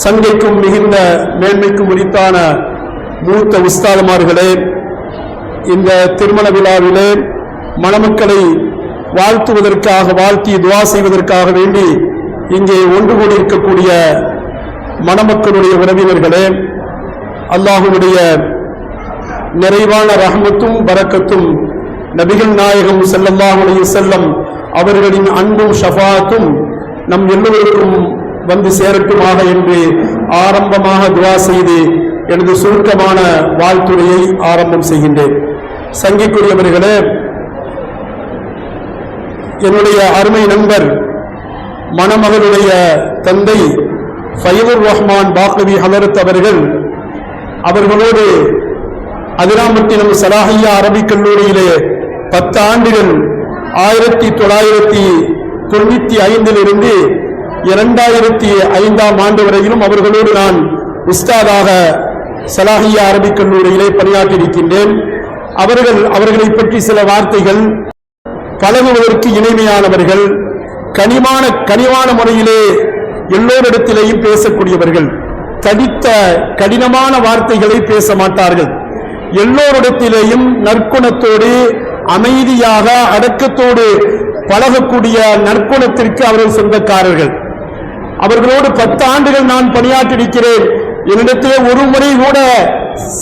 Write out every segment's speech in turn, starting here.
சங்கைக்கும் மிகுந்த மேன்மைக்கும் உரித்தான மூத்த உஸ்தாதுமார்களே, இந்த திருமண விழாவிலே மணமக்களை வாழ்த்துவதற்காக, வாழ்த்தி துவா செய்வதற்காக வேண்டி இங்கே ஒன்று கூடியிருக்கக்கூடிய மணமக்களுடைய உறவினர்களே, அல்லாஹ்வுடைய நிறைவான ரஹ்மத்தும் பரக்கத்தும் நபிகள் நாயகம் ஸல்லல்லாஹு அலைஹி வஸல்லம் அவர்களின் அன்பும் ஷஃபாஅத்தும் நம் எல்லோருக்கும் வந்து சேரட்டுமாக என்று ஆரம்பமாக துவா செய்து எனது சுருக்கமான வாழ்த்துரையை ஆரம்பம் செய்கின்றேன். சங்கைக்குரியவர்களே, என்னுடைய அருமை நண்பர் மணமகளுடைய தந்தை ஃபைதுர் ரஹ்மான் பாக்வி ஹலரத் அவர்களோடு அதிராம்பட்டினம் சலாஹியா அரபிக் கல்லூரியிலே 10 ஆண்டுகள் 1995 இருந்து 2005 ஆண்டு வரையிலும் அவர்களோடு நான் உஸ்தாதாக சலாஹியா அரபிக் கல்லூரியிலே பணியாற்றியிருக்கின்றேன். அவர்களை பற்றி சில வார்த்தைகள். பழகுவதற்கு இனிமையானவர்கள், கனிவான முறையிலே எல்லோரிடத்திலேயும் பேசக்கூடியவர்கள், தடித்த கடினமான வார்த்தைகளை பேச மாட்டார்கள். எல்லோரிடத்திலேயும் நற்குணத்தோடு அமைதியாக அடக்கத்தோடு பழகக்கூடிய நற்குணத்திற்கு அவர்கள் சொந்தக்காரர்கள். அவர்களோடு 10 ஆண்டுகள் நான் பணியாற்றியிருக்கிறேன். என்னிடத்திலே ஒரு முறை கூட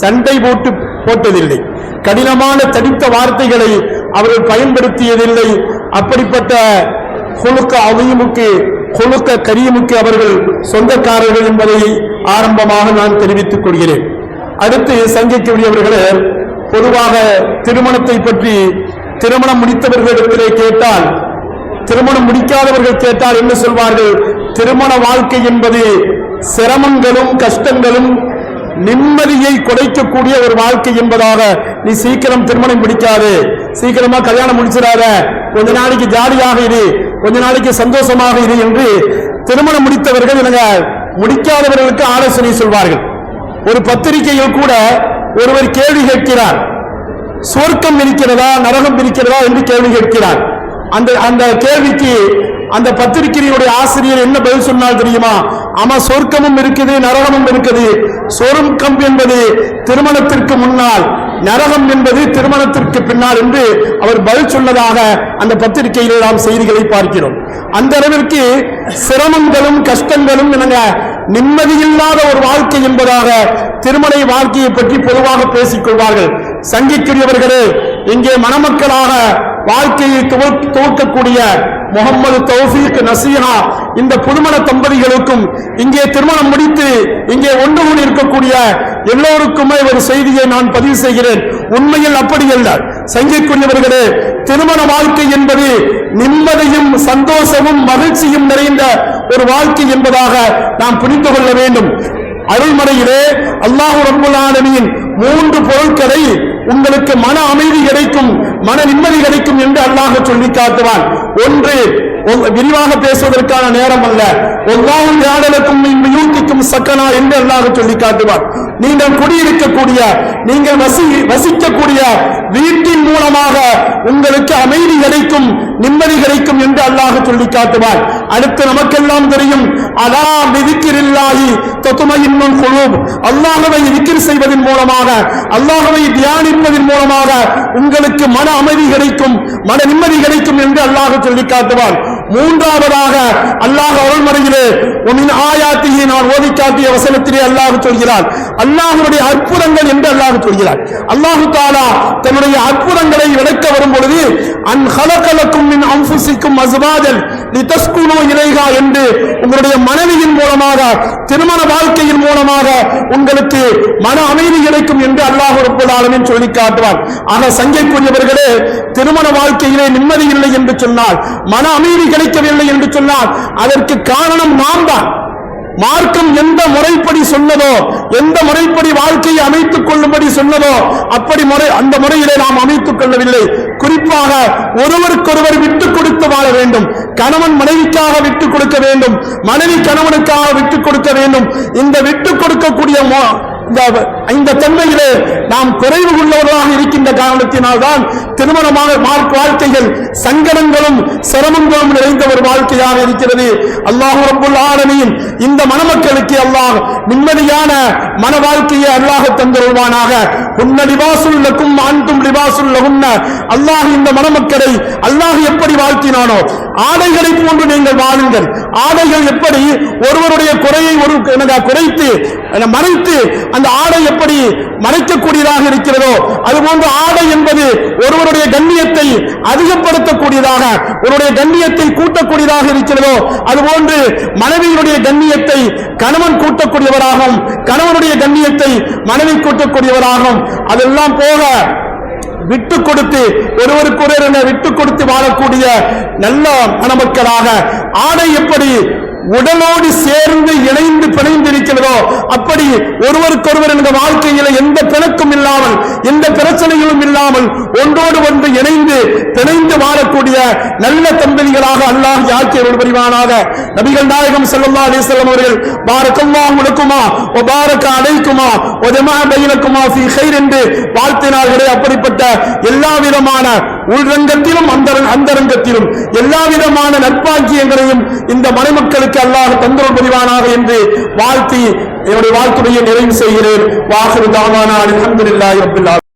சண்டை போட்டதில்லை. கடினமான தடித்த வார்த்தைகளை அவர்கள் பயன்படுத்தியதில்லை. அப்படிப்பட்ட குலுக்க அவீமுக்கு, குலுக்க கரீமுக்கு அவர்கள் சொந்தக்காரர்கள் என்பதை ஆரம்பமாக நான் தெரிவித்துக் கொள்கிறேன். அடுத்து சங்கிக்கக்கூடியவர்களே, பொதுவாக திருமணத்தை பற்றி திருமணம் முடித்தவர்களிடத்திலே கேட்டால், திருமணம் முடிக்காதவர்கள் கேட்டால் என்ன சொல்வார்கள்? திருமண வாழ்க்கை என்பது சிரமங்களும் கஷ்டங்களும் நிம்மதியை குறைக்கக்கூடிய ஒரு வாழ்க்கை என்பதாக, நீ சீக்கிரம் திருமணம் முடிக்காது, சீக்கிரமா கல்யாணம் முடிச்சிடாத, கொஞ்ச நாளைக்கு ஜாலியாக இரு, கொஞ்ச நாளைக்கு சந்தோஷமாக இரு என்று திருமணம் முடித்தவர்கள் முடிக்காதவர்களுக்கு ஆலோசனை சொல்வார்கள். ஒரு பத்திரிகையில் கூட ஒருவர் கேள்வி கேட்கிறார், சொர்க்கம் இருக்கிறதா நரகம் இருக்கிறதா என்று கேள்வி கேட்கிறார். அந்த கேள்விக்கு அந்த பத்திரிகையுடைய ஆசிரியர் என்ன பதில் சொன்னால் தெரியுமா? ஆமா, சொர்க்கமும் இருக்குது நரகமும் இருக்குது. சொர்க்கம் என்பது திருமணத்திற்கு முன்னால், நரகம் என்பது திருமணத்திற்கு பின்னால் என்று அவர் பதில் சொன்னதாக அந்த பத்திரிகையில் நாம் செய்திகளை பார்க்கிறோம். அந்த அளவிற்கு சிரமங்களும் கஷ்டங்களும் நிம்மதியில்லாத ஒரு வாழ்க்கை என்பதாக திருமண வாழ்க்கையை பற்றி பொதுவாக பேசிக் கொள்வார்கள். சங்கிக்குரியவர்களே, இங்கே மணமக்களாக வாழ்க்கையை துவக்கக்கூடிய முகமது தௌஃபீக் நசீஹா இந்த புதுமண தம்பதிகளுக்கும் இங்கே திருமணம் முடித்து இங்கே ஒன்று கூடி இருக்கக்கூடிய எல்லோருக்குமே ஒரு செய்தியை நான் பதிவு செய்கிறேன். உண்மையில் அப்படி அல்ல. சங்கிக்குரியவர்களே, திருமண வாழ்க்கை என்பது நிம்மதியும் சந்தோஷமும் மகிழ்ச்சியும் நிறைந்த ஒரு வாழ்க்கை என்பதாக நாம் புரிந்து கொள்ள வேண்டும். அருள்மறையிலே அல்லாஹ் ரப்பல் ஆலமீன் 3 பொருட்களை உங்களுக்கு மன அமைதி கிடைக்கும், மன நிம்மதி கிடைக்கும் என்று அல்லாஹ் சொல்லி காட்டுவான். ஒன்று, விரிவாக பேசுவதற்கான நேரம் அல்ல, யூத்திக்கும் சக்கனா என்று அல்லாஹ் சொல்லி காட்டுவான். நீங்கள் குடியிருக்கக்கூடிய, நீங்கள் வசிக்கக்கூடிய வீட்டின் மூலமாக உங்களுக்கு அமைதி கிடைக்கும், நிம்மதி கிடைக்கும் என்று அல்லாஹ் சொல்லி காட்டுவான். அடுத்து நமக்கெல்லாம் தெரியும், அலா பிதிக்ரில்லாஹி தத்மஇன்னுல் குலூப், அல்லாஹ்வை திக்ர் செய்வதன் மூலமாக, அல்லாஹ்வை தியானிப்பதன் மூலமாக உங்களுக்கு மன அமைதி கிடைக்கும், மன நிம்மதி கிடைக்கும் என்று அல்லாஹ் சொல்லி காட்டுவான். மூன்றாவதாக அல்லாஹ் அருள்மறையிலே உமின் ஆயாத்திஹி, நான் ஓதி காட்டிய வசனத்திலே அல்லாஹ் சொல்கிறார், அல்லாஹ்வுடைய அற்புதங்கள் என்று அல்லாஹ் சொல்கிறார். அல்லாஹ் தஆலா தன்னுடைய அற்புதங்களை விளக்க வரும் பொழுது அன் ஹலகலக்கும் மின் அன்ஃபுசிக்கும் அஸ்வாஜன் லிதஸ்குனு இலைஹா என்று உங்களுடைய மனைவியின் மூலமாக, திருமண வாழ்க்கையின் மூலமாக உங்களுக்கு மன அமைதி கிடைக்கும் என்று அல்லாஹ் ரப்பல் ஆலமீன் சொல்லி காட்டுவார். ஆக சங்கைக்குரியவர்களே, திருமண வாழ்க்கையிலே நிம்மதி இல்லை என்று சொன்னால், மன அமைதி கிடைக்கவில்லை என்று சொன்னால் அதற்கு காரணம் நாம் தான். மார்க்கம் எந்த முறைப்படி சொன்னதோ, எந்த முறைப்படி வாழ்க்கையை அமைத்துக் கொள்ளும்படி சொன்னதோ அந்த முறையிலே நாம் அமைத்துக் கொள்ளவில்லை. குறிப்பாக ஒருவருக்கொருவர் விட்டுக் கொடுத்து வாழ வேண்டும். கணவன் மனைவிக்காக விட்டுக் கொடுக்க வேண்டும், மனைவி கணவனுக்காக விட்டுக் கொடுக்க வேண்டும். இந்த விட்டுக் கொடுக்கக்கூடிய இந்த இந்த தன்மையிலே நாம் குறைவு உள்ளவர்களாக இருக்கின்ற காரணத்தினால்தான் திருமணமான வாழ்க்கைகள் சங்கடங்களும் சிரமங்களும் நிறைந்த ஒரு வாழ்க்கையாக இருக்கிறது. அல்லாஹ் ரப்பல் ஆலமீன் இந்த மணமக்களுக்கு அல்லாஹ் நிம்மதியான மன வாழ்க்கையை அல்லாஹ் தந்தருள்வானாக. உன்ன லிபாசுல் லக்கும் அன்தும் லிபாசுல் லஹுன்ன. அல்லாஹ் இந்த மணமக்களை அல்லாஹ் எப்படி வாழ்த்தினானோ ஆடைகளை போன்று நீங்கள் வாழுங்கள். ஆடைகள் எப்படி ஒருவருடைய குறையை குறைத்து மறைத்து அந்த ஆடை எப்படி மறைக்கக்கூடியதாக இருக்கிறதோ அதுபோன்று ஆடை என்பது ஒருவருடைய கண்ணியத்தை அதிகப்படுத்தக்கூடியதாக ஒருவருடைய கண்ணியத்தை கூட்டக்கூடியதாக இருக்கிறதோ அதுபோன்று மனைவியுடைய கண்ணியத்தை கணவன் கூட்டக்கூடியவராகவும் கணவனுடைய கண்ணியத்தை மனைவி கூட்டக்கூடியவராகவும் அதெல்லாம் போக விட்டு கொடுத்து ஒருவருக்கு விட்டு கொடுத்து வாழக்கூடிய நல்ல மணமக்களாக ஆடை எப்படி உடலோடு சேர்ந்து இணைந்து பிணைந்திருக்கிறதோ அப்படி ஒருவருக்கொருவர் என்ற வாழ்க்கையில் எந்த பிணக்கும் இல்லாமல் எந்த பிரச்சனைகளும் இல்லாமல் ஒன்றோடு ஒன்று இணைந்து பிணைந்து வாழக்கூடிய நல்ல தம்பதிகளாக அல்லாஹ் யாக்கியருள் புரிவானாக. நபிகள் நாயகம் ஸல்லல்லாஹு அலைஹி வஸல்லம் அவர்கள் பாரக்கல்லாஹு லக்குமா வ பாரக அலைக்குமா வ ஜமா பைனக்குமா ஃபீ கைர் என்று வாழ்த்தினார்களே, அப்படிப்பட்ட எல்லா விதமான உள்ரங்கத்திலும் அந்தரங்கத்திலும் எல்லா விதமான நற்பாக்கியங்களையும் இந்த மணமக்களுக்கு அல்லாஹ் தந்தருள் புரிவானாக என்று வாழ்த்தி என்னுடைய வாழ்த்துடைய நிறைவு செய்கிறேன். வாஹிரு தாவானா அல்ஹம்துலில்லாஹி ரப்பில் ஆலமீன்.